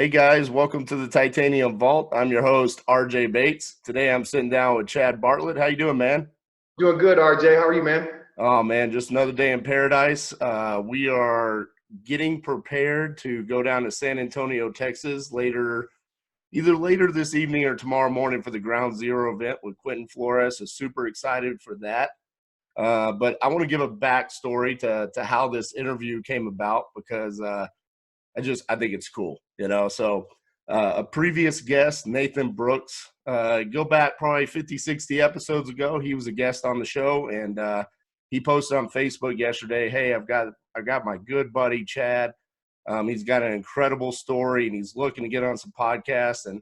Hey guys, welcome to the Titanium Vault. I'm your host, RJ Bates. Today I'm sitting down with Chad Bartlett. How you doing, man? Doing good, RJ. How are you, man? Oh man, just another day in paradise. We are getting prepared to go down to San Antonio, Texas either later this evening or tomorrow morning for the Ground Zero event with Quentin Flores. So super excited for that. But I want to give a backstory to how this interview came about because I think it's cool, you know. So a previous guest, Nathan Brooks, go back probably 50, 60 episodes ago. He was a guest on the show, and he posted on Facebook yesterday, "Hey, I got my good buddy Chad. He's got an incredible story, and he's looking to get on some podcasts." And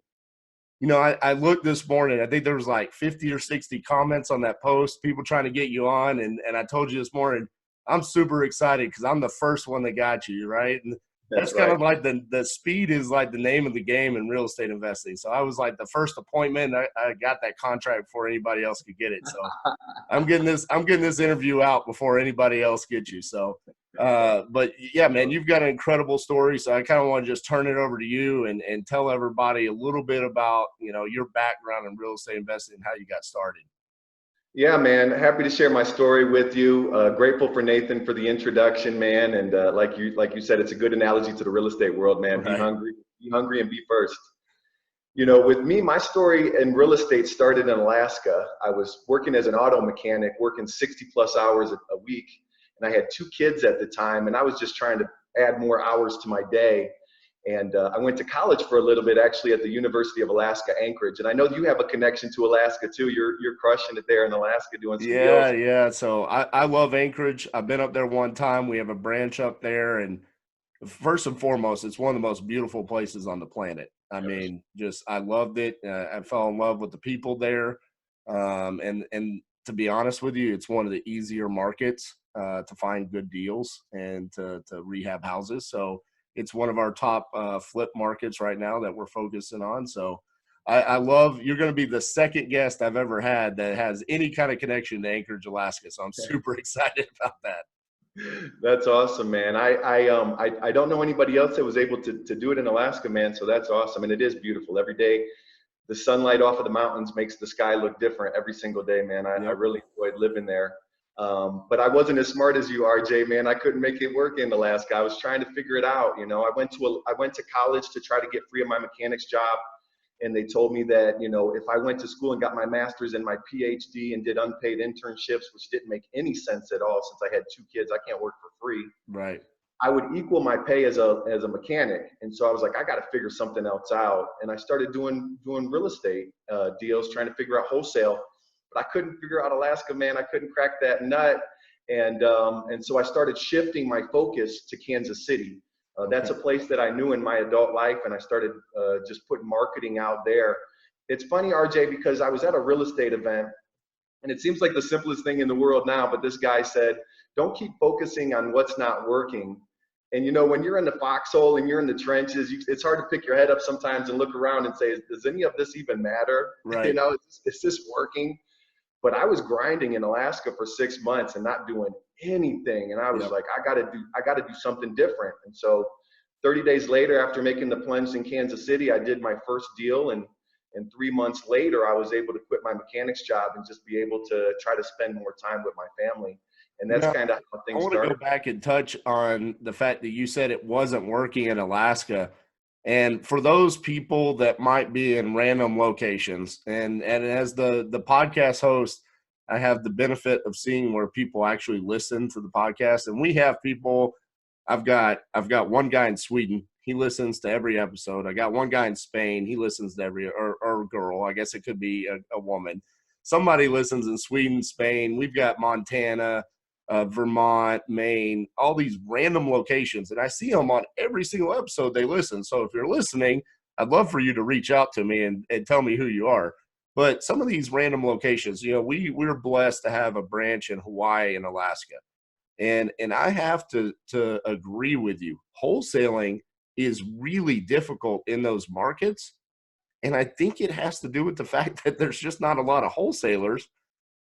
I looked this morning. I think there was like 50 or 60 comments on that post, people trying to get you on, and I told you this morning, I'm super excited because I'm the first one that got you, right? And that's That's kind right. of like the speed is like the name of the game in real estate investing. So I was like the first appointment. I got that contract before anybody else could get it. So I'm getting this interview out before anybody else gets you. So but yeah, man, you've got an incredible story. So I kind of want to just turn it over to you and tell everybody a little bit about, your background in real estate investing and how you got started. Yeah, man. Happy to share my story with you. Grateful for Nathan for the introduction, man. And like you said, it's a good analogy to the real estate world, man. Right. Be hungry, and be first. You know, with me, my story in real estate started in Alaska. I was working as an auto mechanic, working 60 plus hours a week, and I had two kids at the time, and I was just trying to add more hours to my day. And I went to college for a little bit, actually, at the University of Alaska, Anchorage. And I know you have a connection to Alaska too. You're crushing it there in Alaska, doing some Yeah, deals. yeah. So I love Anchorage. I've been up there one time. We have a branch up there, and first and foremost, it's one of the most beautiful places on the planet. I mean, just I loved it. I fell in love with the people there, and to be honest with you, it's one of the easier markets to find good deals and to rehab houses. So it's one of our top flip markets right now that we're focusing on. So I love you're going to be the second guest I've ever had that has any kind of connection to Anchorage, Alaska. So I'm super excited about that. That's awesome, man. I don't know anybody else that was able to do it in Alaska, man. So that's awesome. And it is beautiful. Every day, the sunlight off of the mountains makes the sky look different every single day, man. I Yep. really enjoyed living there. But I wasn't as smart as you, RJ, man. I couldn't make it work in Alaska. I was trying to figure it out. You know, I went to college to try to get free of my mechanics job, and they told me that, you know, if I went to school and got my master's and my PhD and did unpaid internships, which didn't make any sense at all since I had two kids, I can't work for free. Right. I would equal my pay as a mechanic. And so I was like, I got to figure something else out. And I started doing real estate deals, trying to figure out wholesale. But I couldn't figure out Alaska, man. I couldn't crack that nut. And so I started shifting my focus to Kansas City. That's Okay. a place that I knew in my adult life, and I started just putting marketing out there. It's funny, RJ, because I was at a real estate event, and it seems like the simplest thing in the world now, but this guy said, don't keep focusing on what's not working. And you know, when you're in the foxhole and you're in the trenches, it's hard to pick your head up sometimes and look around and say, does any of this even matter? You Right. know, is this working? But I was grinding in Alaska for 6 months and not doing anything. And I was Yep. like, I gotta do something different. And so 30 days later, after making the plunge in Kansas City, I did my first deal. And 3 months later, I was able to quit my mechanics job and just be able to try to spend more time with my family. And that's Now, kind of how I things want to go started. back and touch on the fact that you said it wasn't working in Alaska. And for those people that might be in random locations, and as the podcast host, I have the benefit of seeing where people actually listen to the podcast. And we have people, I've got one guy in Sweden, he listens to every episode. I got one guy in Spain, he listens to every or girl, I guess it could be a woman. Somebody listens in Sweden, Spain. We've got Montana, Vermont, Maine, all these random locations. And I see them on every single episode they listen. So if you're listening, I'd love for you to reach out to me and tell me who you are. But some of these random locations, we're blessed to have a branch in Hawaii and Alaska. And I have to agree with you. Wholesaling is really difficult in those markets. And I think it has to do with the fact that there's just not a lot of wholesalers,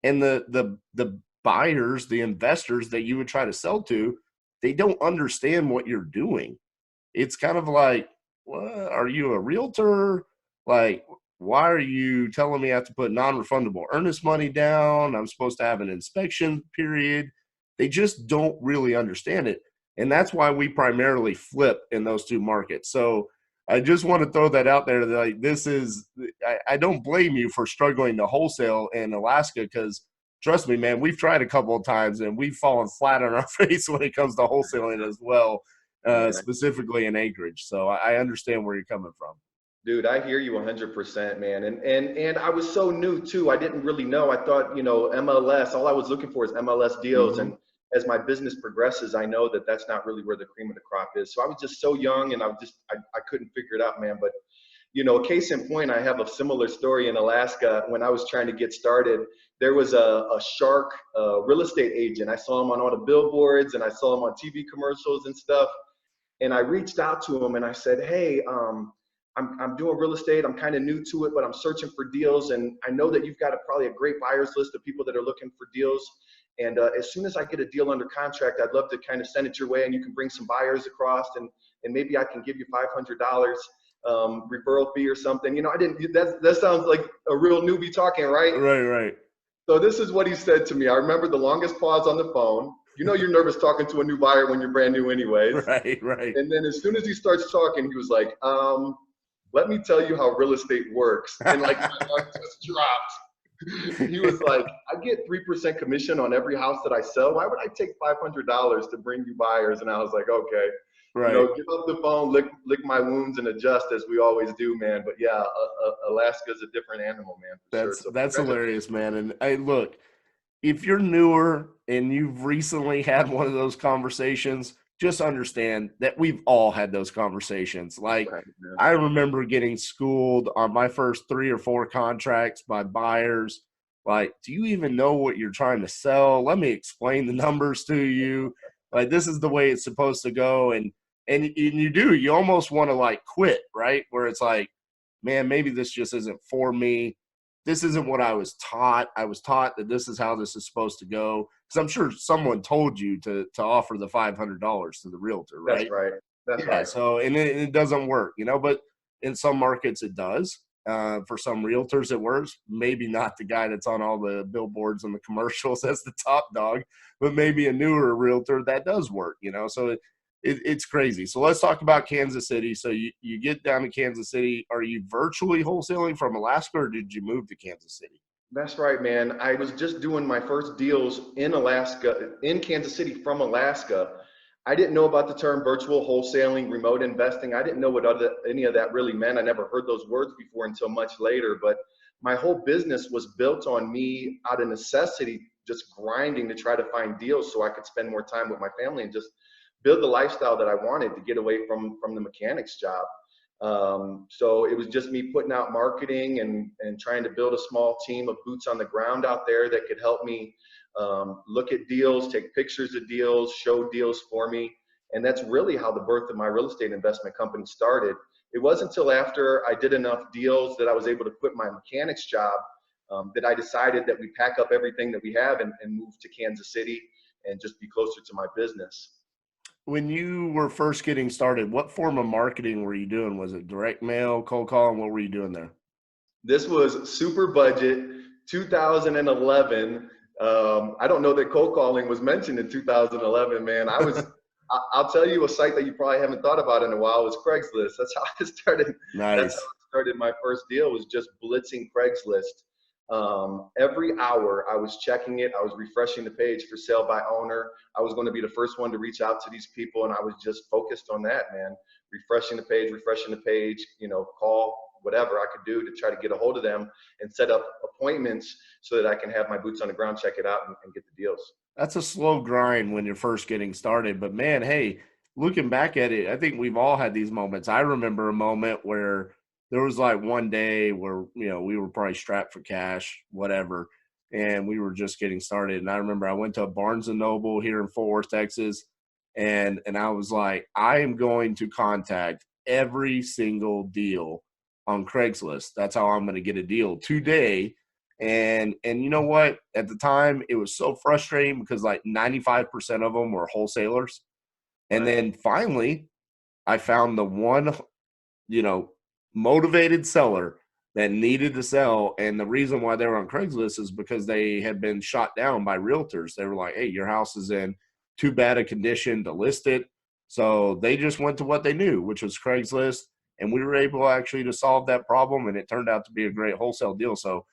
and the buyers, the investors that you would try to sell to, they don't understand what you're doing. It's kind of like what? Are you a realtor? Like, why are you telling me I have to put non-refundable earnest money down? I'm supposed to have an inspection period. They just don't really understand it. And that's why we primarily flip in those two markets. So I just want to throw that out there. That, like, this is, I don't blame you for struggling to wholesale in Alaska, because trust me, man, we've tried a couple of times and we've fallen flat on our face when it comes to wholesaling as well, Man, specifically in Anchorage. So I understand where you're coming from. dude, I hear you 100%, man. And I was so new too. I didn't really know. I thought, MLS, all I was looking for is MLS deals. Mm-hmm. And as my business progresses, I know that that's not really where the cream of the crop is. So I was just so young and I couldn't figure it out, man. But, a case in point, I have a similar story in Alaska. When I was trying to get started, there was a shark real estate agent. I saw him on all the billboards and I saw him on TV commercials and stuff. And I reached out to him and I said, hey, I'm doing real estate. I'm kind of new to it, but I'm searching for deals. And I know that you've got probably a great buyers list of people that are looking for deals. And as soon as I get a deal under contract, I'd love to kind of send it your way and you can bring some buyers across and maybe I can give you $500 referral fee or something. That sounds like a real newbie talking, right? Right, right. So this is what he said to me. I remember the longest pause on the phone. You're nervous talking to a new buyer when you're brand new anyways. Right, right. And then as soon as he starts talking, he was like, let me tell you how real estate works. And like my heart just dropped. He was like, I get 3% commission on every house that I sell. Why would I take $500 to bring you buyers? And I was like, okay, Right. give up the phone, lick my wounds and adjust as we always do, man. But yeah, Alaska's a different animal, man, for sure. So That's hilarious, man. And hey, look, if you're newer and you've recently had one of those conversations, just understand that we've all had those conversations. Like, right, I remember getting schooled on my first 3 or 4 contracts by buyers. Like, do you even know what you're trying to sell? Let me explain the numbers to you. Like, this is the way it's supposed to go. And you almost want to like quit, right? Where it's like, man, maybe this just isn't for me. This isn't what I was taught. I was taught that this is how this is supposed to go. Because I'm sure someone told you to offer the $500 to the realtor, right? That's right. That's Yeah. right. So, and it doesn't work, but in some markets it does. For some realtors it works. Maybe not the guy that's on all the billboards and the commercials as the top dog, but maybe a newer realtor that does work, So it's crazy. So let's talk about Kansas City. So you get down to Kansas City. Are you virtually wholesaling from Alaska, or did you move to Kansas City? That's right, man. I was just doing my first deals in Alaska, in Kansas City from Alaska. I didn't know about the term virtual wholesaling, remote investing. I didn't know what any of that really meant. I never heard those words before until much later. But my whole business was built on me out of necessity, just grinding to try to find deals so I could spend more time with my family and just build the lifestyle that I wanted to get away from the mechanic's job. So it was just me putting out marketing and trying to build a small team of boots on the ground out there that could help me look at deals, take pictures of deals, show deals for me. And that's really how the birth of my real estate investment company started. It wasn't until after I did enough deals that I was able to quit my mechanic's job that I decided that we pack up everything that we have and move to Kansas City and just be closer to my business. When you were first getting started, what form of marketing were you doing? Was it direct mail, cold calling? What were you doing there? This was super budget, 2011. I don't know that cold calling was mentioned in 2011, man. I'll tell you a site that you probably haven't thought about in a while was Craigslist. That's how I started. That's how Nice. I started my first deal, was just blitzing Craigslist. Every hour I was checking it. I was refreshing the page for sale by owner. I was going to be the first one to reach out to these people. And I was just focused on that, man. Refreshing the page, call, whatever I could do to try to get a hold of them and set up appointments so that I can have my boots on the ground, check it out and get the deals. That's a slow grind when you're first getting started. But man, hey, looking back at it, I think we've all had these moments. I remember a moment where there was like one day where, we were probably strapped for cash, whatever, and we were just getting started. And I remember I went to a Barnes and Noble here in Fort Worth, Texas, and I was like, I am going to contact every single deal on Craigslist. That's how I'm going to get a deal today. And you know what? At the time, it was so frustrating because like 95% of them were wholesalers. And Right. then finally, I found the one you know, motivated seller that needed to sell. And the reason why they were on Craigslist is because they had been shot down by realtors. They were like, hey, your house is in too bad a condition to list it. So they just went to what they knew, which was Craigslist. And we were able actually to solve that problem. And it turned out to be a great wholesale deal. So,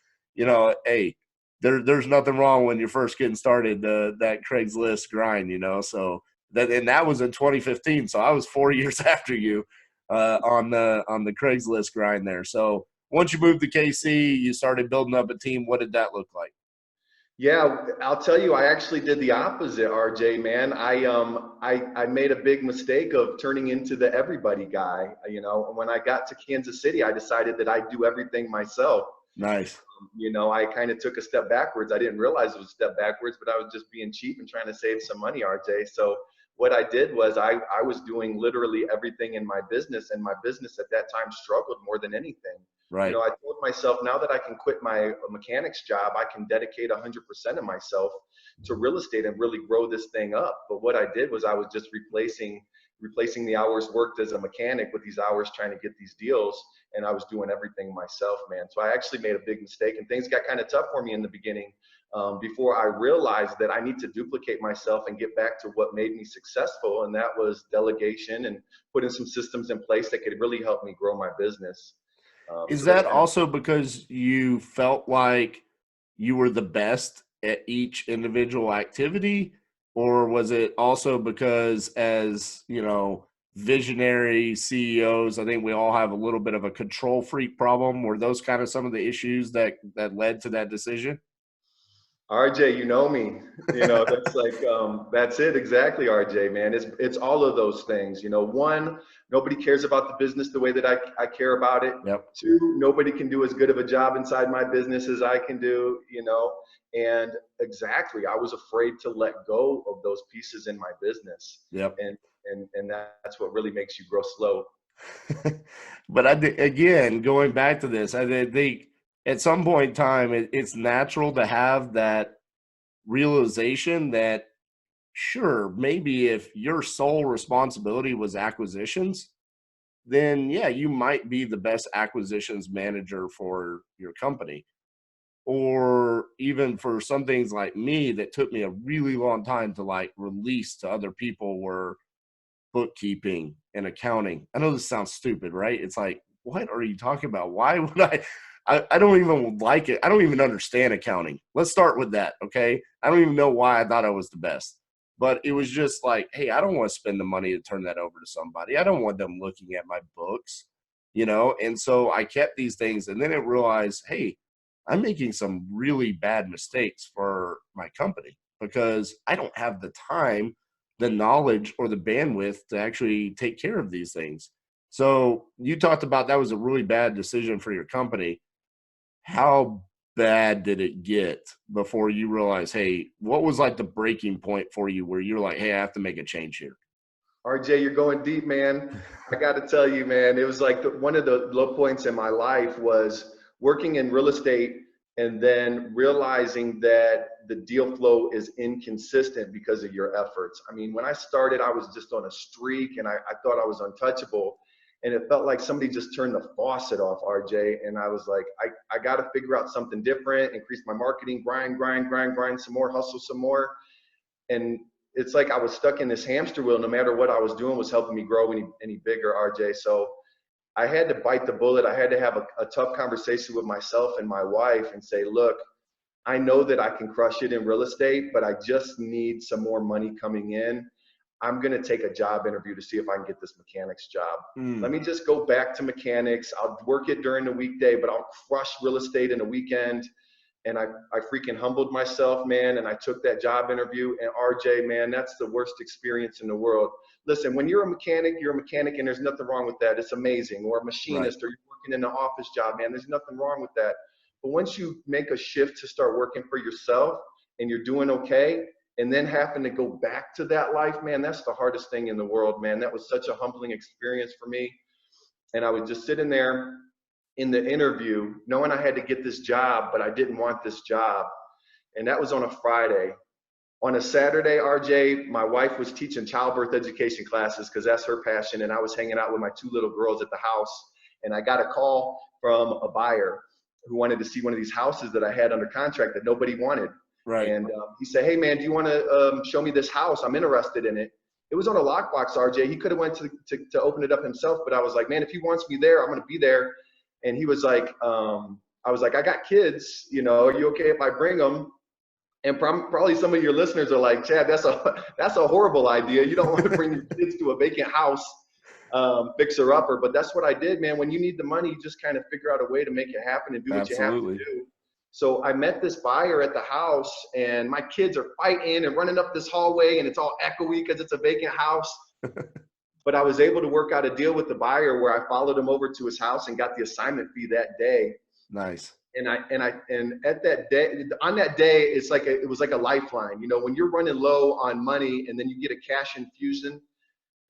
hey, there's nothing wrong when you're first getting started, that Craigslist grind, so that was in 2015. So I was 4 years after you on the Craigslist grind there. So once you moved to KC, you started building up a team. What did that look like? Yeah, I'll tell you, I actually did the opposite, RJ, man. I made a big mistake of turning into the everybody guy. When I got to Kansas City, I decided that I'd do everything myself. Nice. I kind of took a step backwards. I didn't realize it was a step backwards, but I was just being cheap and trying to save some money, RJ. So what I did was I was doing literally everything in my business, and my business at that time struggled more than anything. Right. I told myself, now that I can quit my mechanic's job, I can dedicate 100% of myself to real estate and really grow this thing up. But what I did was I was just replacing the hours worked as a mechanic with these hours trying to get these deals, and I was doing everything myself, man. So I actually made a big mistake, and things got kind of tough for me in the beginning, before I realized that I need to duplicate myself and get back to what made me successful, and that was delegation and putting some systems in place that could really help me grow my business. Is So that's that kind of also because you felt like you were the best at each individual activity? Or was it also because, as visionary CEOs, I think we all have a little bit of a control freak problem? Were those kind of some of the issues that led to that decision? RJ, you know me. That's like that's it exactly, RJ, man. It's all of those things. One, nobody cares about the business the way that I care about it. Yep. Two, nobody can do as good of a job inside my business as I can do, and exactly, I was afraid to let go of those pieces in my business. Yep. And that's what really makes you grow slow. But again, going back to this, I think at some point in time, it's natural to have that realization that, sure, maybe if your sole responsibility was acquisitions, then yeah, you might be the best acquisitions manager for your company. Or even for some things like me that took me a really long time to like release to other people were bookkeeping and accounting. I know this sounds stupid, right? It's like, what are you talking about? Why would I don't even like it. I don't even understand accounting. Let's start with that. Okay. I don't even know why I thought I was the best, but it was just like, hey, I don't want to spend the money to turn that over to somebody. I don't want them looking at my books, And so I kept these things, and then I realized, hey, I'm making some really bad mistakes for my company because I don't have the time, the knowledge, or the bandwidth to actually take care of these things. So you talked about that was a really bad decision for your company. How bad did it get before you realized, hey, what was like the breaking point for you where you're like, hey, I have to make a change here? RJ, you're going deep, man. I got to tell you, man, it was like one of the low points in my life was working in real estate and then realizing that the deal flow is inconsistent because of your efforts. I mean, when I started, I was just on a streak and I thought I was untouchable. And it felt like somebody just turned the faucet off, RJ. And I was like, I got to figure out something different, increase my marketing, grind some more, hustle some more. And it's like I was stuck in this hamster wheel. No matter what I was doing was helping me grow any bigger, RJ. So I had to bite the bullet. I had to have a tough conversation with myself and my wife and say, look, I know that I can crush it in real estate, but I just need some more money coming in. I'm going to take a job interview to see if I can get this mechanics job. Let me just go back to mechanics. I'll work it during the weekday, but I'll crush real estate in the weekend. And I freaking humbled myself, man. And I took that job interview. And RJ, man, that's the worst experience in the world. Listen, when you're a mechanic, and there's nothing wrong with that. It's amazing. Or a machinist, Right. or you're working in an office job, man, there's nothing wrong with that. But once you make a shift to start working for yourself and you're doing okay, and then having to go back to that life, man, that's the hardest thing in the world, man. That was such a humbling experience for me. And I was just sitting there in the interview knowing I had to get this job, but I didn't want this job. And that was on a Friday. On a Saturday, RJ, my wife was teaching childbirth education classes because that's her passion. And I was hanging out with my 2 little girls at the house. And I got a call from a buyer who wanted to see one of these houses that I had under contract that nobody wanted. Right. And he said, hey, man, do you want to show me this house? I'm interested in it. It was on a lockbox, RJ. He could have went to open it up himself. But I was like, man, if he wants me there, I'm going to be there. And he was like, I was like, I got kids. You know, are you okay if I bring them? And probably some of your listeners are like, Chad, that's a horrible idea. You don't want to bring your kids to a vacant house, fixer upper. But that's what I did, man. When you need the money, you just kind of figure out a way to make it happen and do what you have to do. So I met this buyer at the house, and my kids are fighting and running up this hallway, and it's all echoey because it's a vacant house. But I was able to work out a deal with the buyer where I followed him over to his house and got the assignment fee that day. Nice. And at that day, on that day, it was like a lifeline. You know, when you're running low on money and then you get a cash infusion,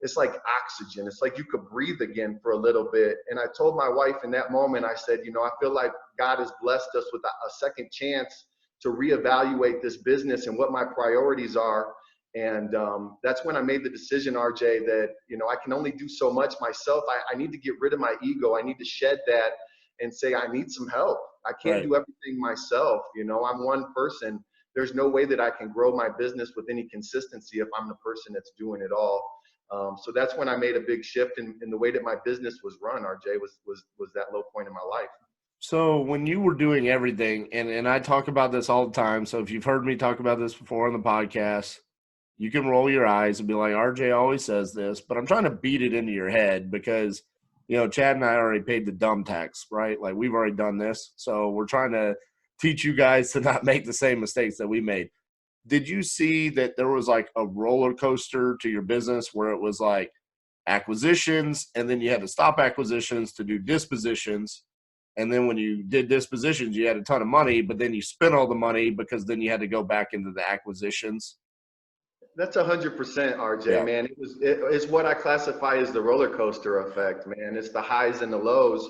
it's like oxygen. It's like you could breathe again for a little bit. And I told my wife in that moment, I said, you know, I feel like God has blessed us with a second chance to reevaluate this business and what my priorities are. And that's when I made the decision, RJ, that, you know, I can only do so much myself. I need to get rid of my ego. I need to shed that and say, I need some help. I can't do everything myself. You know, I'm one person. There's no way that I can grow my business with any consistency if I'm the person that's doing it all. So that's when I made a big shift in the way that my business was run, RJ, was that low point in my life. So when you were doing everything, and I talk about this all the time, so if you've heard me talk about this before on the podcast, you can roll your eyes and be like, RJ always says this, but I'm trying to beat it into your head because, you know, Chad and I already paid the dumb tax, right? Like, we've already done this. So we're trying to teach you guys to not make the same mistakes that we made. Did you see that there was like a roller coaster to your business where it was like acquisitions, and then you had to stop acquisitions to do dispositions? And then when you did dispositions, you had a ton of money, but then you spent all the money because then you had to go back into the acquisitions. That's 100%, RJ, man. It's what I classify as the roller coaster effect, man. It's the highs and the lows,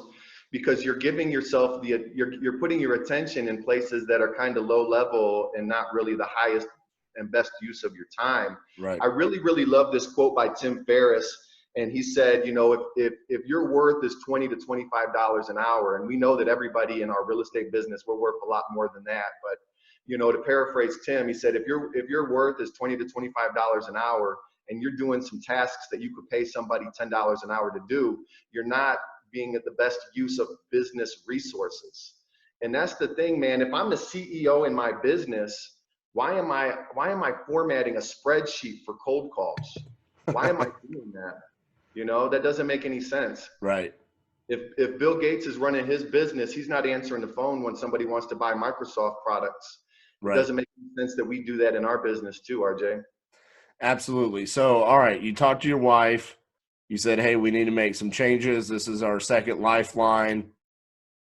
because you're giving yourself you're putting your attention in places that are kind of low level and not really the highest and best use of your time. Right. I really, really love this quote by Tim Ferriss. And he said, you know, if your worth is $20 to $25 an hour, and we know that everybody in our real estate business, we're worth a lot more than that. But, you know, to paraphrase Tim, he said, if your worth is $20 to $25 an hour and you're doing some tasks that you could pay somebody $10 an hour to do, you're not being at the best use of business resources. And that's the thing, man. If I'm the CEO in my business, why am I formatting a spreadsheet for cold calls? Why am I doing that? You know, that doesn't make any sense. Right. If Bill Gates is running his business, he's not answering the phone when somebody wants to buy Microsoft products. Right. It doesn't make any sense that we do that in our business too, RJ. Absolutely. So, all right, you talked to your wife. You said, hey, we need to make some changes. This is our second lifeline.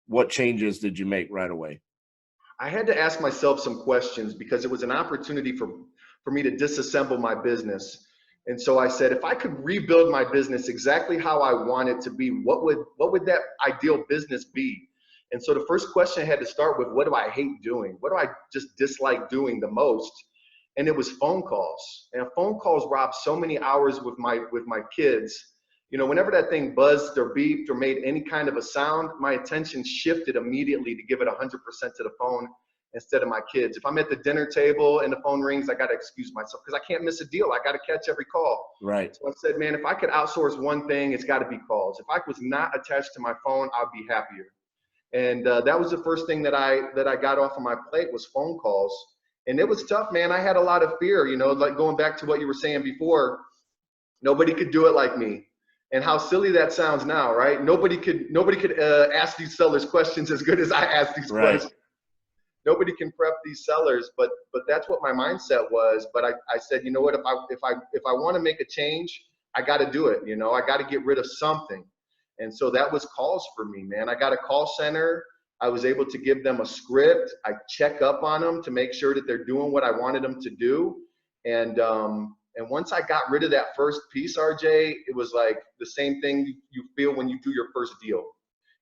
What changes did you make right away? I had to ask myself some questions because it was an opportunity for me to disassemble my business. And so I said, if I could rebuild my business exactly how I want it to be, what would that ideal business be? And so the first question I had to start with, what do I hate doing? What do I just dislike doing the most? And it was phone calls. And phone calls robbed so many hours with my kids. You know, whenever that thing buzzed or beeped or made any kind of a sound, my attention shifted immediately to give it 100% to the phone instead of my kids. If I'm at the dinner table and the phone rings, I got to excuse myself because I can't miss a deal. I got to catch every call. Right. So I said, man, if I could outsource one thing, it's got to be calls. If I was not attached to my phone, I'd be happier. And that was the first thing that I got off of my plate was phone calls. And it was tough, man. I had a lot of fear, you know, like going back to what you were saying before, nobody could do it like me. And how silly that sounds now, right? Nobody could ask these sellers questions as good as I ask these questions. Nobody can prep these sellers, but that's what my mindset was. But I said, you know what, if I want to make a change, I got to do it. You know, I got to get rid of something. And so that was calls for me, man. I got a call center. I was able to give them a script. I check up on them to make sure that they're doing what I wanted them to do. And once I got rid of that first piece, RJ, it was like the same thing you feel when you do your first deal.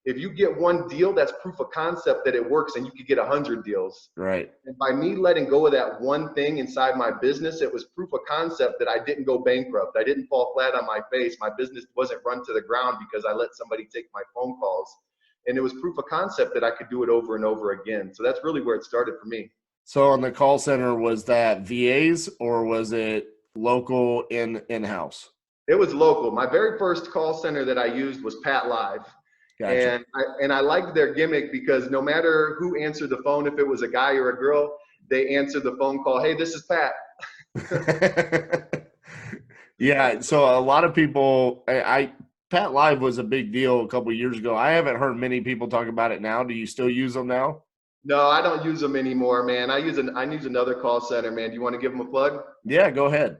If you get one deal, that's proof of concept that it works, and you could get 100 deals. Right. And by me letting go of that one thing inside my business, it was proof of concept that I didn't go bankrupt. I didn't fall flat on my face. My business wasn't run to the ground because I let somebody take my phone calls. And it was proof of concept that I could do it over and over again. So that's really where it started for me. So on the call center, was that VAs or was it local in-house? It was local. My very first call center that I used was Pat Live. Gotcha. And I liked their gimmick because no matter who answered the phone, if it was a guy or a girl, they answered the phone call. Hey, this is Pat. Yeah. So a lot of people, Pat Live was a big deal a couple of years ago. I haven't heard many people talk about it now. Do you still use them now? No, I don't use them anymore, man. I use another call center, man. Do you want to give them a plug? Yeah, go ahead.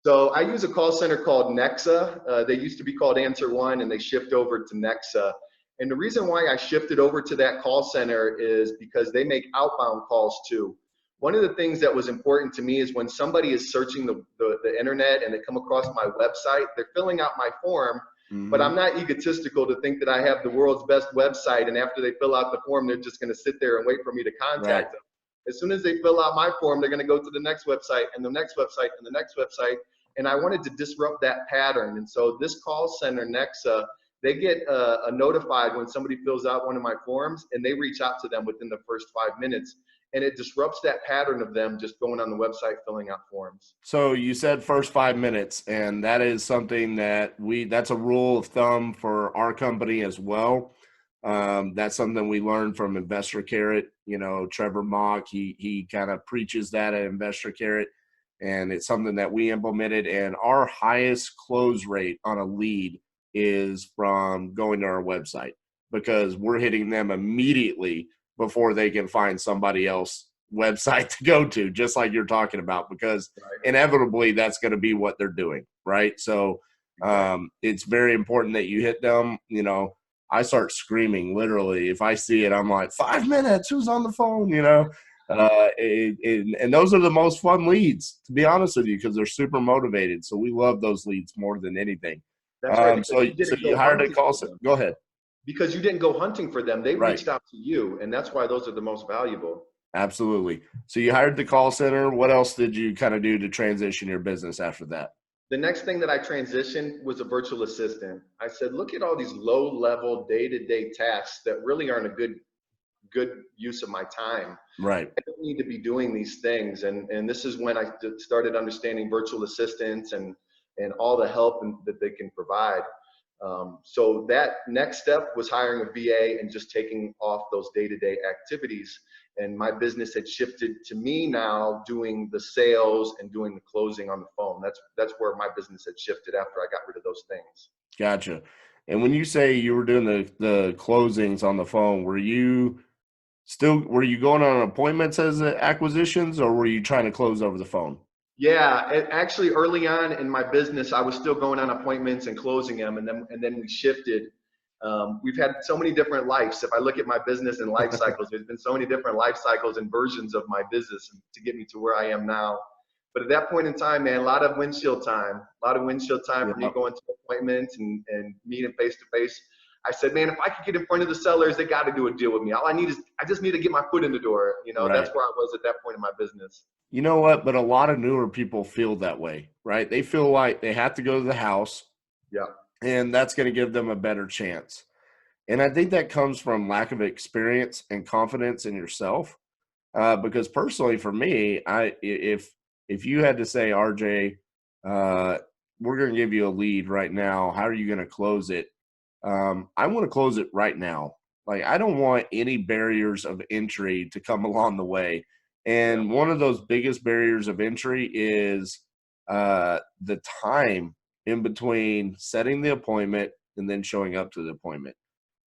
So I use a call center called Nexa. They used to be called Answer One, and they shift over to Nexa. And the reason why I shifted over to that call center is because they make outbound calls too. One of the things that was important to me is when somebody is searching the internet and they come across my website, they're filling out my form, but I'm not egotistical to think that I have the world's best website, and after they fill out the form, they're just going to sit there and wait for me to contact them. As soon as they fill out my form, they're going to go to the next website and the next website and the next website. And I wanted to disrupt that pattern. And so this call center, Nexa, they get notified when somebody fills out one of my forms, and they reach out to them within the first 5 minutes. And it disrupts that pattern of them just going on the website, filling out forms. So you said first 5 minutes, and that is something that that's a rule of thumb for our company as well. That's something we learned from Investor Carrot. You know, Trevor Mock, he kind of preaches that at Investor Carrot, and it's something that we implemented. And our highest close rate on a lead is from going to our website, because we're hitting them immediately before they can find somebody else website to go to, just like you're talking about, because inevitably that's going to be what they're doing. Right. So it's very important that you hit them. You know, I start screaming literally. If I see it, I'm like, 5 minutes, who's on the phone, you know? And those are the most fun leads, to be honest with you, because they're super motivated. So we love those leads more than anything. That's right. So you hired a call center. Go ahead. Because you didn't go hunting for them. They reached out to you, and that's why those are the most valuable. Absolutely. So you hired the call center. What else did you kind of do to transition your business after that? The next thing that I transitioned was a virtual assistant. I said, look at all these low-level day-to-day tasks that really aren't a good use of my time. Right. I don't need to be doing these things. And this is when I started understanding virtual assistants and all the help that they can provide. So that next step was hiring a VA and just taking off those day-to-day activities. And my business had shifted to me now doing the sales and doing the closing on the phone. That's where my business had shifted after I got rid of those things. Gotcha. And when you say you were doing the closings on the phone, were you going on appointments as acquisitions, or were you trying to close over the phone? Yeah, actually early on in my business, I was still going on appointments and closing them, and then we shifted. We've had so many different lives. If I look at my business and life cycles, there's been so many different life cycles and versions of my business to get me to where I am now. But at that point in time, man, a lot of windshield time for me going to appointments and meeting face to face. I said, man, if I could get in front of the sellers, they got to do a deal with me. All I need is, I just need to get my foot in the door. You know, that's where I was at that point in my business. You know what? But a lot of newer people feel that way, right? They feel like they have to go to the house. Yeah. And that's going to give them a better chance. And I think that comes from lack of experience and confidence in yourself. Because personally, for me, if you had to say, RJ, we're going to give you a lead right now, how are you going to close it? I want to close it right now. Like, I don't want any barriers of entry to come along the way. And one of those biggest barriers of entry is the time in between setting the appointment and then showing up to the appointment.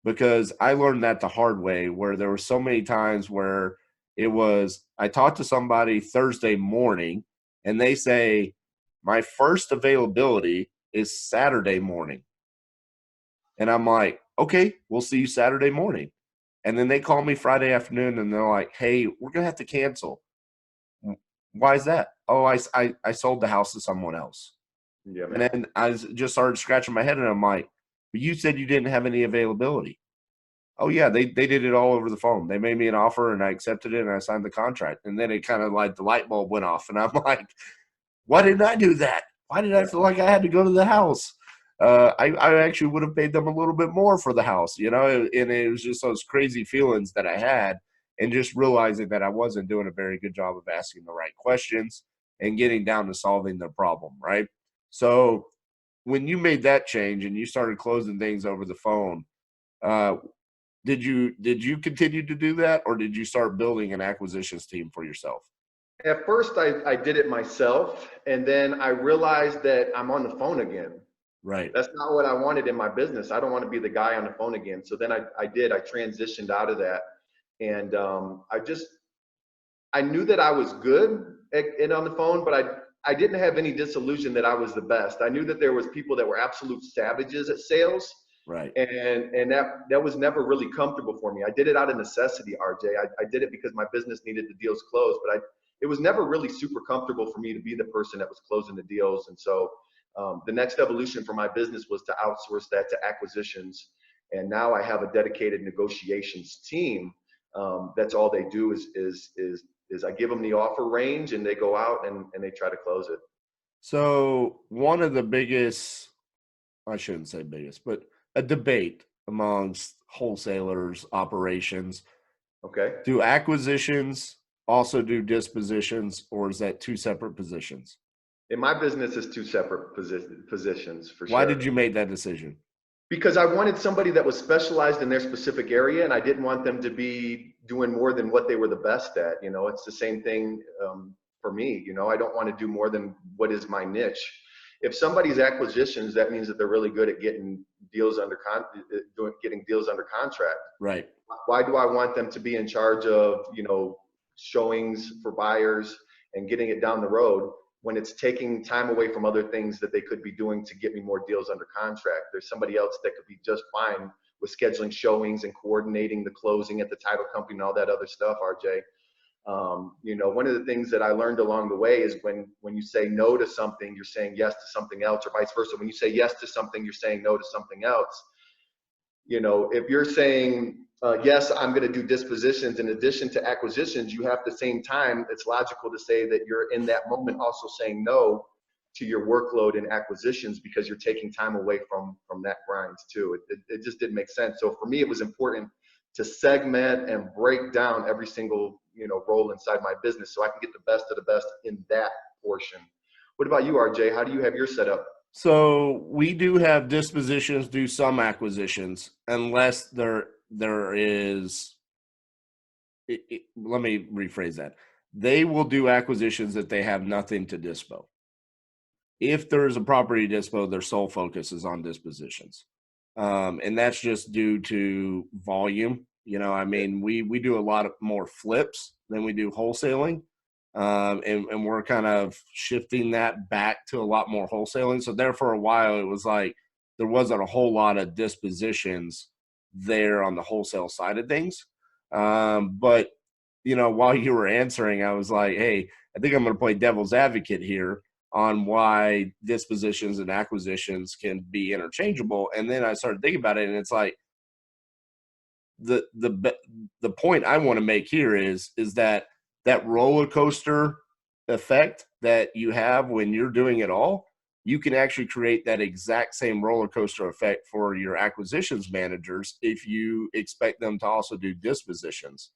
Because I learned that the hard way, where there were so many times where it was, I talked to somebody Thursday morning and they say, my first availability is Saturday morning. And I'm like, okay, we'll see you Saturday morning. And then they call me Friday afternoon and they're like, hey, we're going to have to cancel. Why is that? Oh, I sold the house to someone else. Yeah, man. And then I just started scratching my head and I'm like, but you said you didn't have any availability. Oh yeah, they did it all over the phone. They made me an offer and I accepted it and I signed the contract. And then it kind of like the light bulb went off and I'm like, why didn't I do that? Why did I feel like I had to go to the house? I actually would have paid them a little bit more for the house, you know, and it was just those crazy feelings that I had and just realizing that I wasn't doing a very good job of asking the right questions and getting down to solving the problem, right? So when you made that change and you started closing things over the phone, uh, did you continue to do that, or did you start building an acquisitions team for yourself? At first, I did it myself, and then I realized that I'm on the phone again. Right. That's not what I wanted in my business. I don't want to be the guy on the phone again. So then I transitioned out of that. And I knew that I was good at on the phone, but I didn't have any disillusion that I was the best. I knew that there was people that were absolute savages at sales, Right. and that was never really comfortable for me. I did it out of necessity, RJ. I did it because my business needed the deals closed, but it was never really super comfortable for me to be the person that was closing the deals. And so the next evolution for my business was to outsource that to acquisitions, and now I have a dedicated negotiations team. That's all they do is I give them the offer range and they go out and they try to close it. So one of the biggest, I shouldn't say biggest, but a debate amongst wholesalers operations, Okay. do acquisitions also do dispositions, or is that two separate positions? In my business, is two separate positions for Why sure. did you make that decision? Because I wanted somebody that was specialized in their specific area, and I didn't want them to be doing more than what they were the best at. You know, it's the same thing for me. You know, I don't want to do more than what is my niche. If somebody's acquisitions, that means that they're really good at getting deals getting deals under contract. Right. Why do I want them to be in charge of, showings for buyers and getting it down the road when it's taking time away from other things that they could be doing to get me more deals under contract? There's somebody else that could be just fine with scheduling showings and coordinating the closing at the title company and all that other stuff, RJ. One of the things that I learned along the way is when you say no to something, you're saying yes to something else, or vice versa. When you say yes to something, you're saying no to something else. If you're saying, yes, I'm going to do dispositions in addition to acquisitions, you have the same time, it's logical to say that you're in that moment also saying no to your workload in acquisitions because you're taking time away from that grind too. It just didn't make sense. So for me, it was important to segment and break down every single, role inside my business so I can get the best of the best in that portion. What about you, RJ? How do you have your setup? So we do have dispositions do some acquisitions unless there is let me rephrase that. They will do acquisitions that they have nothing to dispo. If there is a property dispo, their sole focus is on dispositions. And that's just due to volume. I mean, we do a lot of more flips than we do wholesaling. And we're kind of shifting that back to a lot more wholesaling. So there for a while, it was like there wasn't a whole lot of dispositions there on the wholesale side of things. But while you were answering, I was like, hey, I think I'm going to play devil's advocate here on why dispositions and acquisitions can be interchangeable. And then I started thinking about it, and it's like the point I want to make here is that roller coaster effect that you have when you're doing it all, you can actually create that exact same roller coaster effect for your acquisitions managers if you expect them to also do dispositions,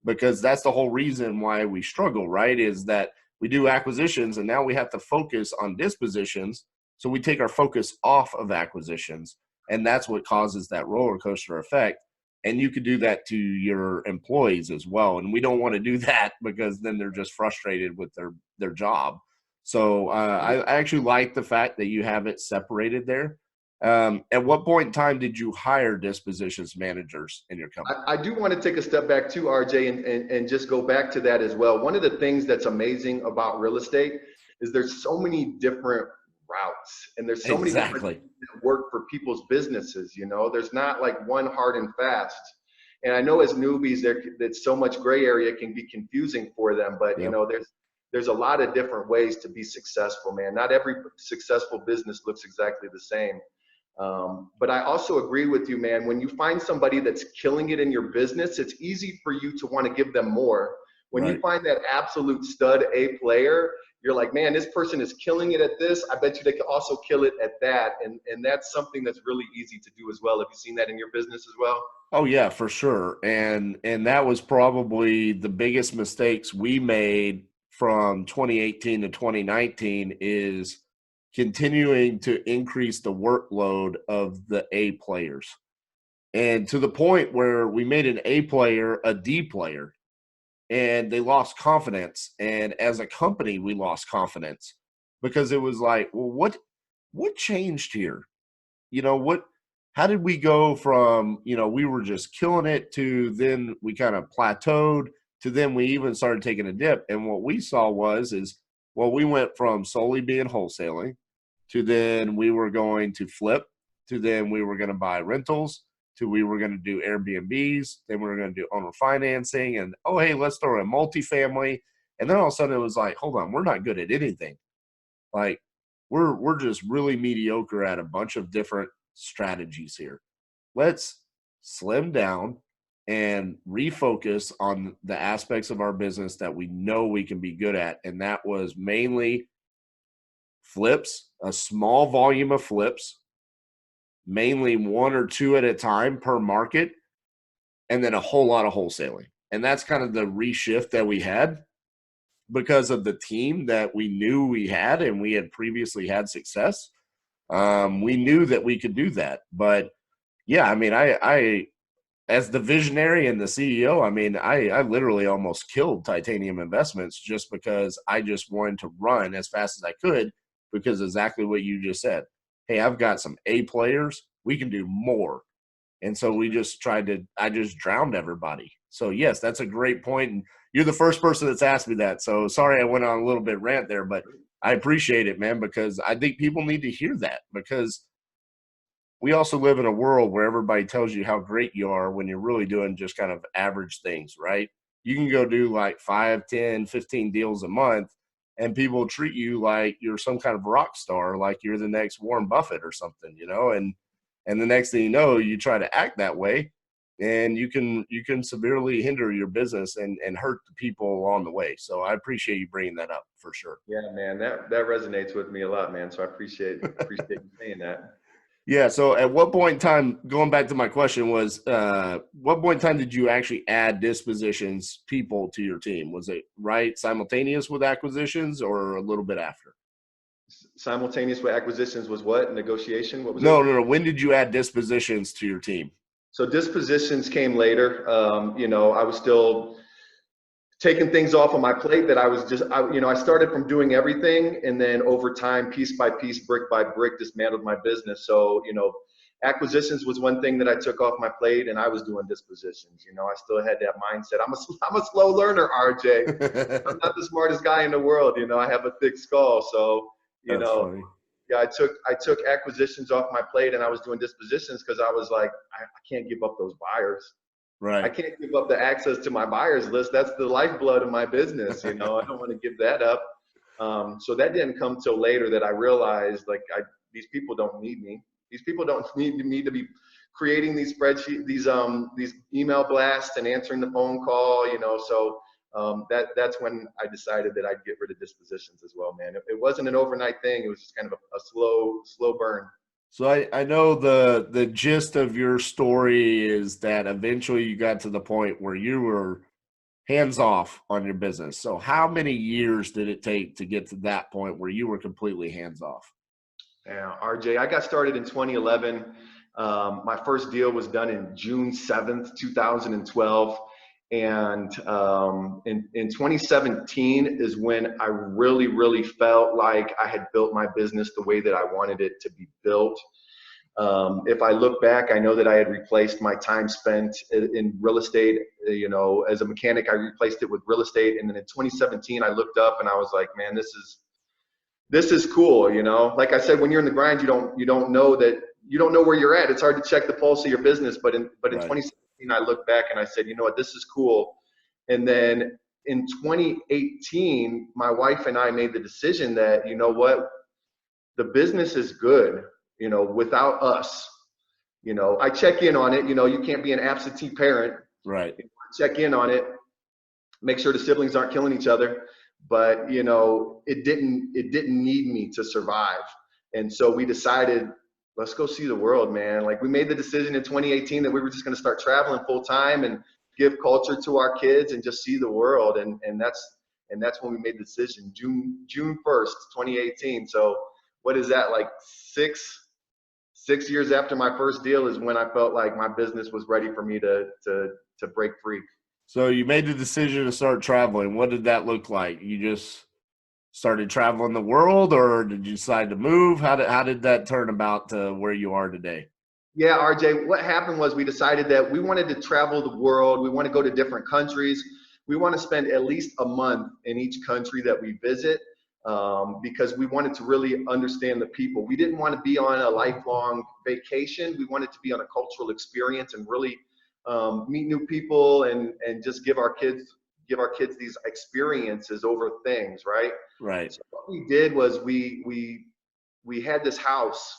because that's the whole reason why we struggle, right? Is that we do acquisitions and now we have to focus on dispositions. So we take our focus off of acquisitions, and that's what causes that roller coaster effect. And you could do that to your employees as well. And we don't want to do that because then they're just frustrated with their job. So I actually like the fact that you have it separated there. At what point in time did you hire dispositions managers in your company? I do want to take a step back too, RJ, and just go back to that as well. One of the things that's amazing about real estate is there's so many different routes and there's so many different Exactly. things that work for people's businesses. There's not like one hard and fast. And I know as newbies, there's so much gray area, can be confusing for them, but Yep. there's a lot of different ways to be successful, man. Not every successful business looks exactly the same. But I also agree with you, man. When you find somebody that's killing it in your business, it's easy for you to want to give them more. When you Right. find that absolute stud A player, you're like, man, this person is killing it at this. I bet you they can also kill it at that. And that's something that's really easy to do as well. Have you seen that in your business as well? Oh yeah, for sure. And that was probably the biggest mistakes we made from 2018 to 2019 is continuing to increase the workload of the A players. And to the point where we made an A player a D player and they lost confidence. And as a company, we lost confidence because it was like, well, what changed here? What how did we go from, we were just killing it to then we kind of plateaued to then we even started taking a dip. And what we saw well, we went from solely being wholesaling to then we were going to flip to then we were going to buy rentals to we were going to do Airbnbs, then we were going to do owner financing, and oh hey, let's throw in multifamily. And then all of a sudden it was like, hold on, we're not good at anything. Like we're just really mediocre at a bunch of different strategies here. Let's slim down and refocus on the aspects of our business that we know we can be good at. And that was mainly flips, a small volume of flips, mainly one or two at a time per market, and then a whole lot of wholesaling. And that's kind of the reshift that we had because of the team that we knew we had and we had previously had success. We knew that we could do that. But yeah, I mean, I as the visionary and the CEO, I mean, I literally almost killed Titanium Investments just because I just wanted to run as fast as I could because exactly what you just said. Hey, I've got some A players. We can do more. And so I just drowned everybody. So yes, that's a great point. And you're the first person that's asked me that. So sorry I went on a little bit rant there, but I appreciate it, man, because I think people need to hear that because we also live in a world where everybody tells you how great you are when you're really doing just kind of average things, right? You can go do like 5, 10, 15 deals a month and people treat you like you're some kind of rock star, like you're the next Warren Buffett or something, and the next thing you know, you try to act that way and you can severely hinder your business and hurt the people along the way. So I appreciate you bringing that up for sure. Yeah, man, that resonates with me a lot, man. So I appreciate you saying that. Yeah. So at what point in time, going back to my question was, what point in time did you actually add dispositions people to your team? Was it right simultaneous with acquisitions or a little bit after? Simultaneous with acquisitions was what? Negotiation? What was it? No. When did you add dispositions to your team? So dispositions came later. I was still taking things off of my plate that I started from doing everything, and then over time, piece by piece, brick by brick, dismantled my business. So, acquisitions was one thing that I took off my plate, and I was doing dispositions. I still had that mindset. I'm a slow learner, RJ. I'm not the smartest guy in the world. I have a thick skull. So, That's funny. yeah, I took acquisitions off my plate, and I was doing dispositions because I was like, I can't give up those buyers. I Right. can't give up the access to my buyers list. That's the lifeblood of my business. I don't want to give that up. So that didn't come till later that I realized these people don't need me. These people don't need me to be creating these spreadsheets, these email blasts and answering the phone call. So that's when I decided that I'd get rid of dispositions as well, man. It wasn't an overnight thing. It was just kind of a slow burn. So I know the gist of your story is that eventually you got to the point where you were hands off on your business. So how many years did it take to get to that point where you were completely hands off? Yeah, RJ, I got started in 2011. My first deal was done in June 7th, 2012. And in 2017 is when I really, really felt like I had built my business the way that I wanted it to be built. If I look back, I know that I had replaced my time spent in real estate. As a mechanic, I replaced it with real estate. And then in 2017, I looked up and I was like, man, this is cool. Like I said, when you're in the grind, you don't know where you're at. It's hard to check the pulse of your business. But in Right. 2017, I looked back and I said, you know what, this is cool. And then in 2018, my wife and I made the decision that, you know what, the business is good. without us. I check in on it. You can't be an absentee parent. Right. Check in on it, make sure the siblings aren't killing each other. But it didn't need me to survive. And so we decided, let's go see the world, man. Like, we made the decision in 2018 that we were just going to start traveling full time and give culture to our kids and just see the world. And that's when we made the decision, June 1st, 2018. So what is that, like 6 years after my first deal is when I felt like my business was ready for me to break free. So you made the decision to start traveling. What did that look like? You just started traveling the world, or did you decide to move? How did that turn about to where you are today? Yeah, RJ, what happened was we decided that we wanted to travel the world. We want to go to different countries. We want to spend at least a month in each country that we visit, because we wanted to really understand the people. We didn't want to be on a lifelong vacation. We wanted to be on a cultural experience and really meet new people and just give our kids these experiences over things, right? Right. So what we did was we had this house,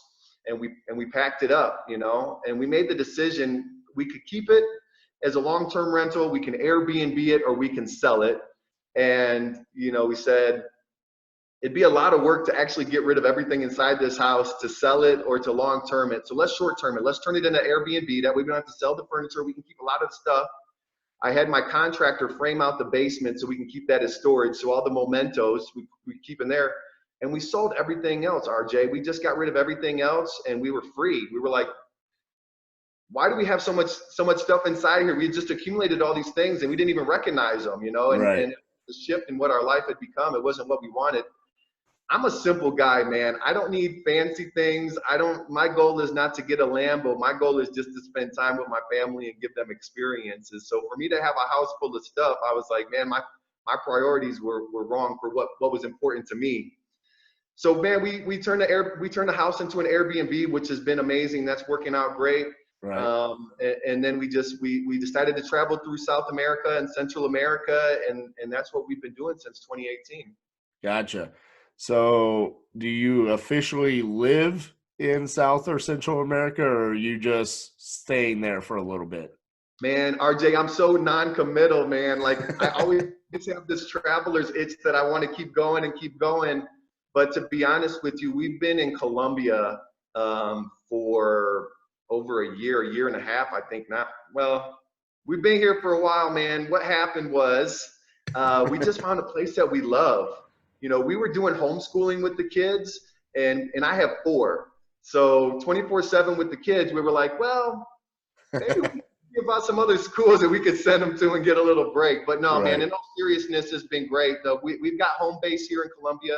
and we packed it up, and we made the decision we could keep it as a long-term rental, we can Airbnb it, or we can sell it. And we said it'd be a lot of work to actually get rid of everything inside this house to sell it or to long-term it. So let's short-term it. Let's turn it into Airbnb. That way we don't have to sell the furniture. We can keep a lot of stuff. I had my contractor frame out the basement so we can keep that as storage. So all the mementos we keep in there. And we sold everything else, RJ. We just got rid of everything else and we were free. We were like, why do we have so much stuff inside here? We just accumulated all these things and we didn't even recognize them, Right. And the shift in what our life had become, it wasn't what we wanted. I'm a simple guy, man. I don't need fancy things. My goal is not to get a Lambo. My goal is just to spend time with my family and give them experiences. So for me to have a house full of stuff, I was like, man, my priorities were wrong for what was important to me. So man, we turned the house into an Airbnb, which has been amazing. That's working out great. Right. And then we decided to travel through South America and Central America, and that's what we've been doing since 2018. Gotcha. So do you officially live in South or Central America, or are you just staying there for a little bit? Man, RJ, I'm so non-committal, man. Like, I always have this traveler's itch that I want to keep going and keep going. But to be honest with you, we've been in Colombia for over a year and a half, I think. Not well, we've been here for a while, man. What happened was we just found a place that we love. We were doing homeschooling with the kids, and I have 4. So 24/7 with the kids, we were like, well, maybe we could think about some other schools that we could send them to and get a little break. But no, man, in all seriousness, it's been great. Though we've got home base here in Colombia.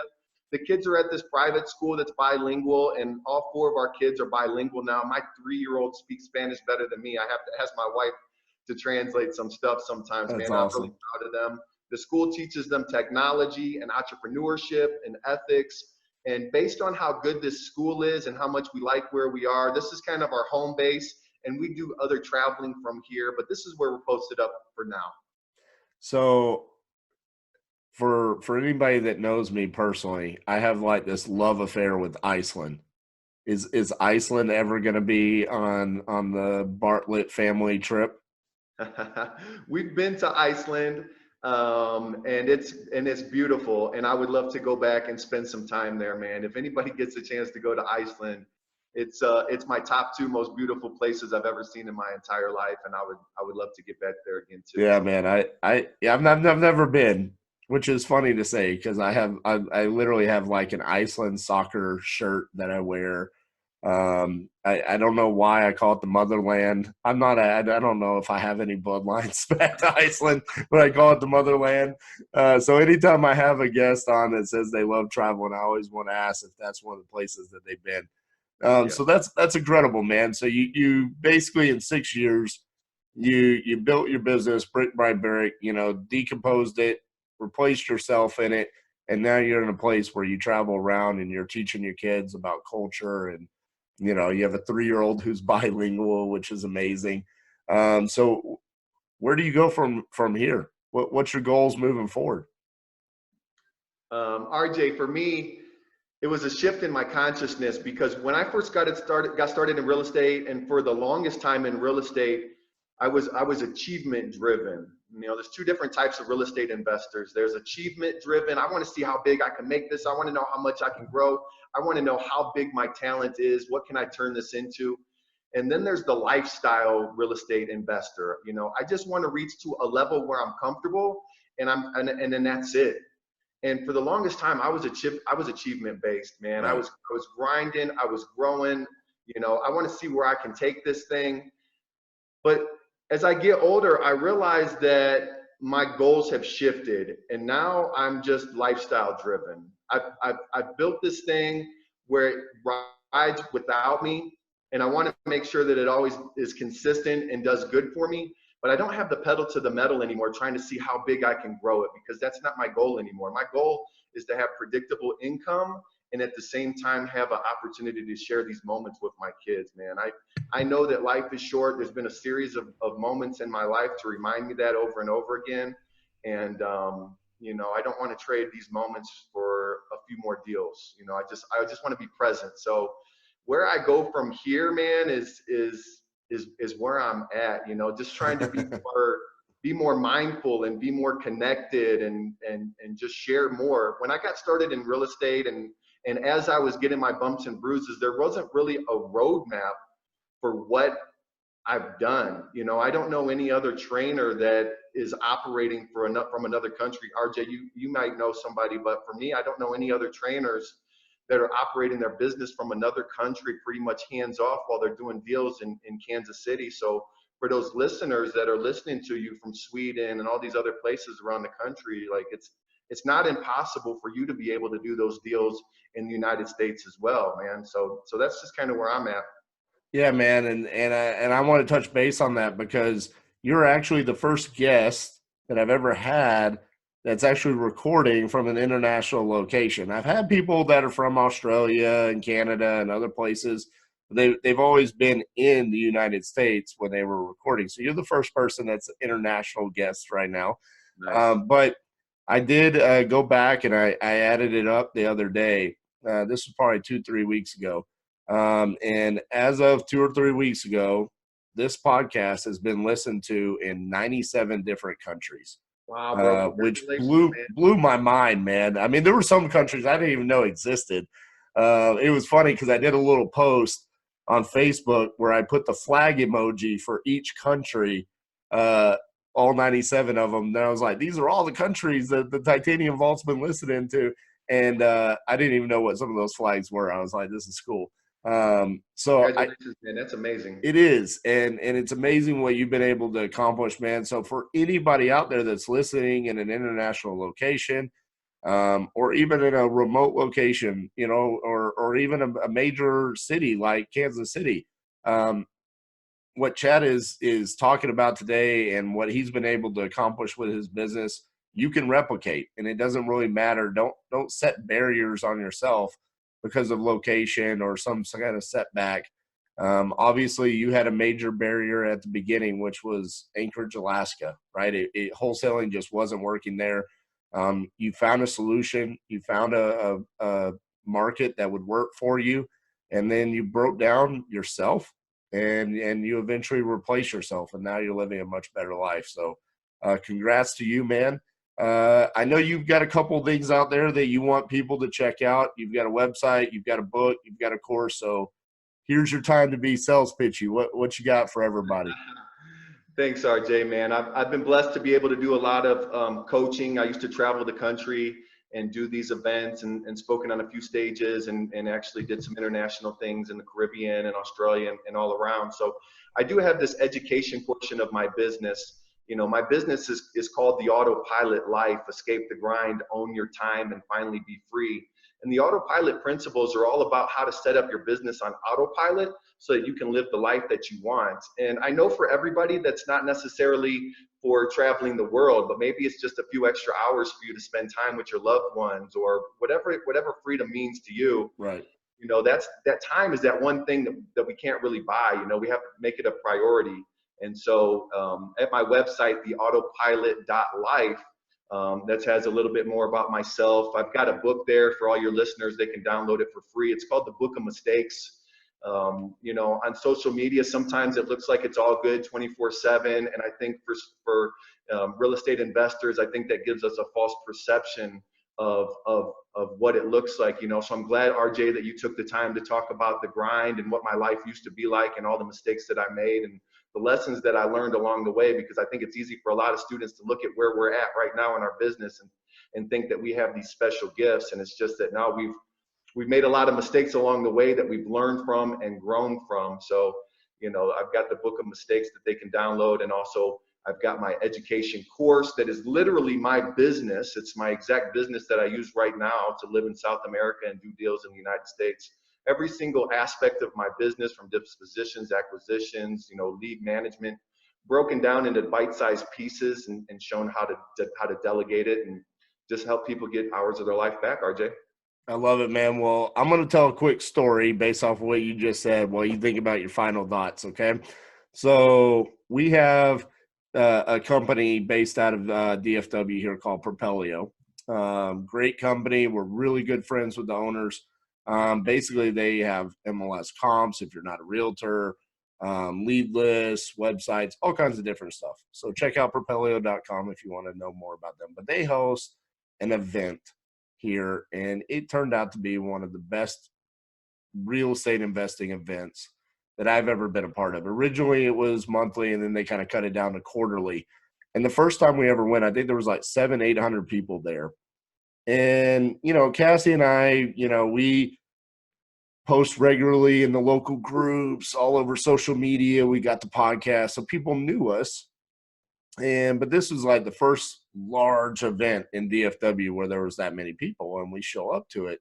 The kids are at this private school that's bilingual, and all 4 of our kids are bilingual now. My 3-year-old speaks Spanish better than me. I have to ask my wife to translate some stuff sometimes, That's man. awesome. I'm really proud of them. The school teaches them technology and entrepreneurship and ethics. And based on how good this school is and how much we like where we are, this is kind of our home base. And we do other traveling from here, but this is where we're posted up for now. So for anybody that knows me personally, I have like this love affair with Iceland. Is Iceland ever going to be on the Bartlett family trip? We've been to Iceland, and it's beautiful. And I would love to go back and spend some time there, man. If anybody gets a chance to go to Iceland, it's my top 2 most beautiful places I've ever seen in my entire life, and I would love to get back there again too. Yeah, man. I've never been, which is funny to say because I literally have like an Iceland soccer shirt that I wear. I don't know why I call it the motherland. I don't know if I have any bloodlines back to Iceland, but I call it the motherland. So anytime I have a guest on that says they love traveling, I always want to ask if that's one of the places that they've been. So that's incredible, man. So you basically in 6 years, you built your business brick by brick, decomposed it, replaced yourself in it, and now you're in a place where you travel around and you're teaching your kids about culture, and you have a 3-year-old who's bilingual, which is amazing. So where do you go from here? What's your goals moving forward? RJ, for me, it was a shift in my consciousness, because when I first got started in real estate, and for the longest time in real estate, I was achievement driven. You know, there's two different types of real estate investors. There's achievement driven. I want to see how big I can make this. I want to know how much I can grow. I want to know how big my talent is. What can I turn this into? And then there's the lifestyle real estate investor. You know, I just want to reach to a level where I'm comfortable, and then that's it. And for the longest time, I was achievement based, man. Right. I was grinding. I was growing. You know, I want to see where I can take this thing. But as I get older, I realize that my goals have shifted, and now I'm just lifestyle driven. I've built this thing where it rides without me, and I want to make sure that it always is consistent and does good for me. But I don't have the pedal to the metal anymore, trying to see how big I can grow it, because that's not my goal anymore. My goal is to have predictable income, and at the same time have an opportunity to share these moments with my kids, man. I know that life is short. There's been a series of moments in my life to remind me that over and over again. And, you know, I don't want to trade these moments for a few more deals. You know, I just want to be present. So where I go from here, man, is where I'm at, you know, just trying to be more mindful and be more connected, and just share more. When I got started in real estate, and as I was getting my bumps and bruises, there wasn't really a roadmap for what I've done. You know, I don't know any other trainer that is operating from another country. RJ, you might know somebody, but for me, I don't know any other trainers that are operating their business from another country, pretty much hands off, while they're doing deals in Kansas City. So for those listeners that are listening to you from Sweden and all these other places around the country, like it's not impossible for you to be able to do those deals in the United States as well, man. So that's just kind of where I'm at. Yeah, man, and I want to touch base on that, because you're actually the first guest that I've ever had that's actually recording from an international location. I've had people that are from Australia and Canada and other places. They've always been in the United States when they were recording. So you're the first person that's an international guest right now. Nice. But I did go back, and I added it up the other day. This was probably 2-3 weeks ago. And as of 2 or 3 weeks ago, this podcast has been listened to in 97 different countries. Wow, bro. Which Congratulations, man. blew my mind, man. I mean, there were some countries I didn't even know existed. It was funny because I did a little post on Facebook where I put the flag emoji for each country, all 97 of them. Then I was like, these are all the countries that the Titanium Vault's been listening to. And I didn't even know what some of those flags were. I was like, this is cool. Congratulations, man. That's amazing. It is, and it's amazing what you've been able to accomplish, man. So for anybody out there that's listening in an international location, or even in a remote location, you know, or even a major city like Kansas City, what Chad is talking about today and what he's been able to accomplish with his business, you can replicate, and it doesn't really matter. Don't set barriers on yourself because of location or some kind of setback. Obviously, you had a major barrier at the beginning, which was Anchorage, Alaska, right? Wholesaling just wasn't working there. You found a solution. You found a market that would work for you, and then you broke down yourself, and you eventually replace yourself, and now you're living a much better life. So congrats to you, man. I know you've got a couple things out there that you want people to check out. You've got a website, you've got a book, you've got a course. So here's your time to be sales pitchy. What you got for everybody? Thanks, RJ, man. I've been blessed to be able to do a lot of coaching. I used to travel the country and do these events, and spoken on a few stages, and actually did some international things in the Caribbean and Australia and all around. So I do have this education portion of my business. You know, my business is called the Autopilot Life: Escape the Grind, Own Your Time, and Finally Be Free. And the Autopilot principles are all about how to set up your business on autopilot so that you can live the life that you want. And I know for everybody, that's not necessarily for traveling the world, but maybe it's just a few extra hours for you to spend time with your loved ones, or whatever freedom means to you. Right. You know, that time is that one thing that we can't really buy. You know, we have to make it a priority. And so at my website, theautopilot.life, that has a little bit more about myself. I've got a book there for all your listeners. They can download it for free. It's called The Book of Mistakes. You know, on social media, sometimes it looks like it's all good 24/7. And I think for real estate investors, I think that gives us a false perception of what it looks like, you know. So I'm glad, RJ, that you took the time to talk about the grind and what my life used to be like and all the mistakes that I made and the lessons that I learned along the way, because I think it's easy for a lot of students to look at where we're at right now in our business and think that we have these special gifts. And it's just that now we've made a lot of mistakes along the way that we've learned from and grown from. So, you know, I've got the Book of Mistakes that they can download. And also I've got my education course that is literally my business. It's my exact business that I use right now to live in South America and do deals in the United States. Every single aspect of my business, from dispositions, acquisitions, you know, lead management, broken down into bite-sized pieces and shown how to delegate it and just help people get hours of their life back, RJ. I love it, man. Well, I'm going to tell a quick story based off of what you just said while you think about your final thoughts, okay? So we have a company based out of DFW here called Propelio. Great company. We're really good friends with the owners. Basically, they have MLS comps if you're not a realtor, lead lists, websites, all kinds of different stuff. So check out propelio.com if you want to know more about them. But they host an event here, and it turned out to be one of the best real estate investing events that I've ever been a part of. Originally, it was monthly, and then they kind of cut it down to quarterly. And the first time we ever went, I think there was like 700-800 people there. And, you know, Cassie and I, you know, we post regularly in the local groups, all over social media. We got the podcast, so people knew us. But this was like the first large event in DFW where there was that many people, and we show up to it.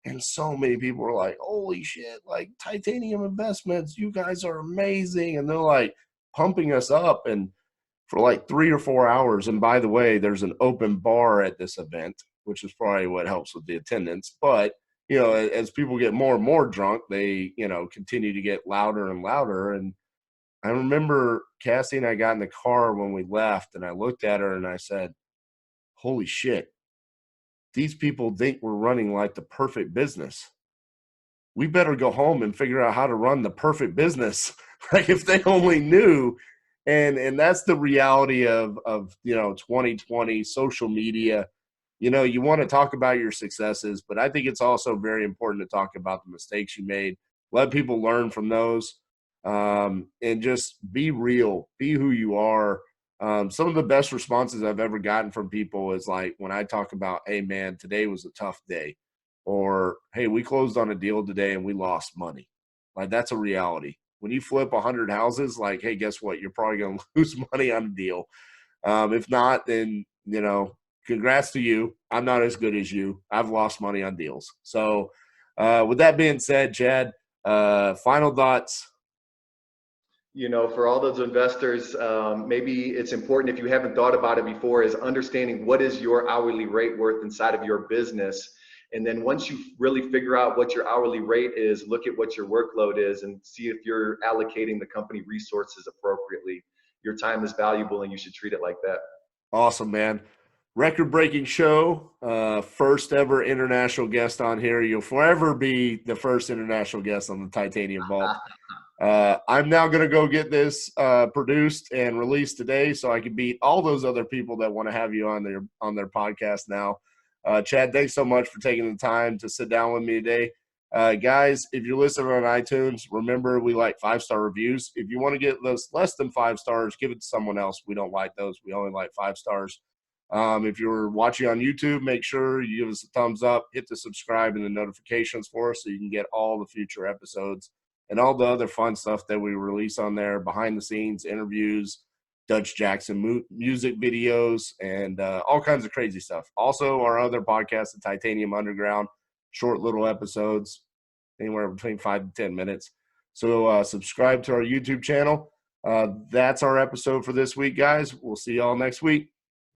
And so many people were like, holy shit, like Titanium Investments, you guys are amazing. And they're like pumping us up and for like 3 or 4 hours. And by the way, there's an open bar at this event, which is probably what helps with the attendance. But, you know, as people get more and more drunk, they, you know, continue to get louder and louder. And I remember Cassie and I got in the car when we left, and I looked at her and I said, holy shit, these people think we're running like the perfect business. We better go home and figure out how to run the perfect business. Like if they only knew. And that's the reality of you know, 2020 social media. You know, you want to talk about your successes, but I think it's also very important to talk about the mistakes you made. Let people learn from those, and just be real, be who you are. Some of the best responses I've ever gotten from people is like when I talk about, hey, man, today was a tough day. Or, hey, we closed on a deal today and we lost money. Like, that's a reality. When you flip 100 houses, like, hey, guess what? You're probably going to lose money on a deal. If not, then, you know, congrats to you. I'm not as good as you. I've lost money on deals. So with that being said, Chad, final thoughts. You know, for all those investors, maybe it's important, if you haven't thought about it before, is understanding what is your hourly rate worth inside of your business. And then once you really figure out what your hourly rate is, look at what your workload is and see if you're allocating the company resources appropriately. Your time is valuable and you should treat it like that. Awesome, man. Record-breaking show, first ever international guest on here. You'll forever be the first international guest on the Titanium Vault. I'm now going to go get this produced and released today so I can beat all those other people that want to have you on their podcast now. Chad, thanks so much for taking the time to sit down with me today. Guys, if you're listening on iTunes, remember we like 5-star reviews. If you want to get those less than 5 stars, give it to someone else. We don't like those. We only like 5 stars. If you're watching on YouTube, make sure you give us a thumbs up, hit the subscribe and the notifications for us so you can get all the future episodes and all the other fun stuff that we release on there, behind the scenes, interviews, Dutch Jackson music videos, and all kinds of crazy stuff. Also, our other podcast, the Titanium Underground, short little episodes, anywhere between 5 to 10 minutes. So subscribe to our YouTube channel. That's our episode for this week, guys. We'll see y'all next week.